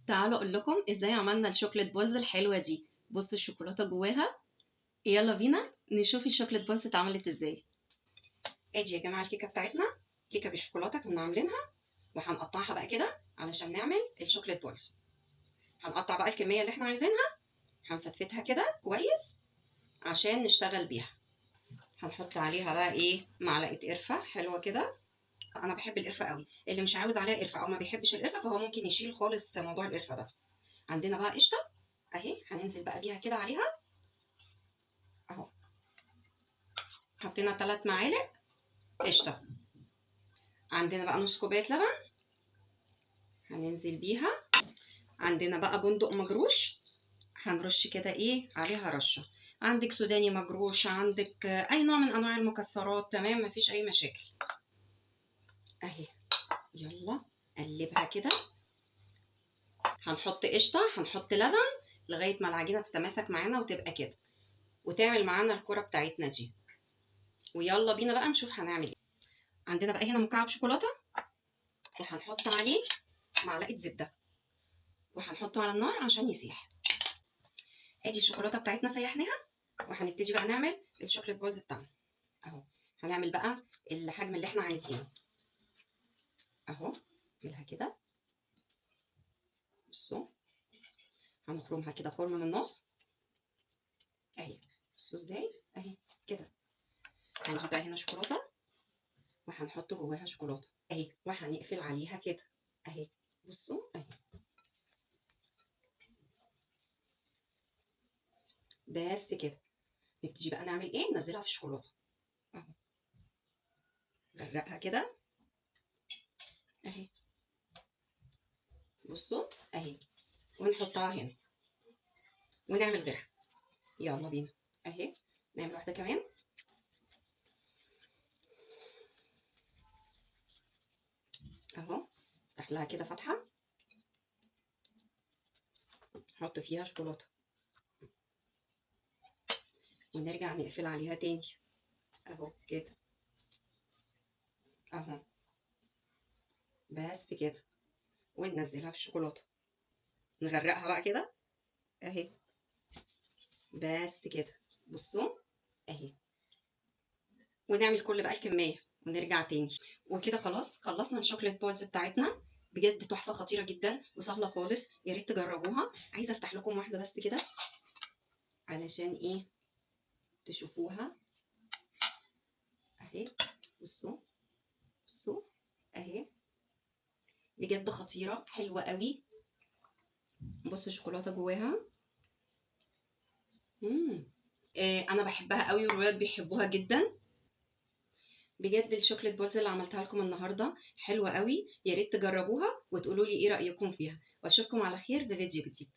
تعالوا اقول لكم ازاي عملنا الشوكليت بولز الحلوه دي. بصوا الشوكولاته جواها. يلا بينا نشوف الشوكليت بولز اتعملت ازاي. ادي يا جماعه الكيكه بتاعتنا، كيكه بالشوكولاته كنا عاملينها، وهنقطعها بقى كده علشان نعمل الشوكليت بولز. هنقطع بقى الكميه اللي احنا عايزينها، هنفتفتها كده كويس عشان نشتغل بيها. هنحط عليها بقى ايه، معلقه قرفه حلوه كده. انا بحب القرفه قوي، اللي مش عاوز عليها قرفه او ما بيحبش القرفه فهو ممكن يشيل خالص موضوع القرفه ده. عندنا بقى قشطه اهي، هننزل بقى بيها كده عليها اهو. حطينا 3 معالق قشطه. عندنا بقى نص كوبايه لبن هننزل بيها. عندنا بقى بندق مجروش، هنرش كده ايه عليها رشه. عندك سوداني مجروش، عندك اي نوع من انواع المكسرات، تمام مفيش اي مشاكل اهي. يلا قلبها كده. هنحط قشطه، هنحط لبن لغايه ما العجينه تتماسك معانا وتبقى كده وتعمل معانا الكره بتاعتنا دي. ويلا بينا بقى نشوف هنعمل ايه. عندنا بقى هنا مكعب شوكولاته وهنحط عليه معلقه زبده وهنحطه على النار عشان يسيح. ادي الشوكولاته بتاعتنا سيحناها، وهنبتدي بقى نعمل الشوكليت بولز بتاعنا اهو. هنعمل بقى الحجم اللي احنا عايزينه اهو. نعملها كده، بصوا هنخرمها كده خرم من النص اهي. بصوا ازاي اهي كده. هنجيب بقى هنا شوكولاته وهنحط جواها شوكولاته اهي، وهنقفل عليها كده اهي. بصوا اهي بس كده. نبتدي بقى نعمل ايه، ننزلها في الشوكولاته اهو. نغرقها كده اهي. بصوا اهي، ونحطها هنا ونعمل غيرها. يلا بينا اهي، نعمل واحده كمان اهو. نفتح لها كده فتحه، نحط فيها شوكولاته ونرجع نقفل عليها تاني اهو كده اهو. بس كده، وننزلها في الشوكولاته، نغرقها بقى كده اهي. بس كده بصوا اهي. ونعمل كل بقى الكميه ونرجع تاني. وكده خلاص خلصنا الشوكليت بولز بتاعتنا. بجد تحفه خطيره جدا وسهله خالص، يا ريت تجربوها. عايزه افتح لكم واحده بس كده علشان ايه تشوفوها اهي. بصوا بصوا اهي، بجد خطيره حلوه قوي. بصوا الشوكولاته جواها. انا بحبها قوي والولاد بيحبوها جدا. بجد الشوكليت بولز اللي عملتها لكم النهارده حلوه قوي، يا ريت تجربوها وتقولوا لي ايه رايكم فيها. واشوفكم على خير بفيديو جديد.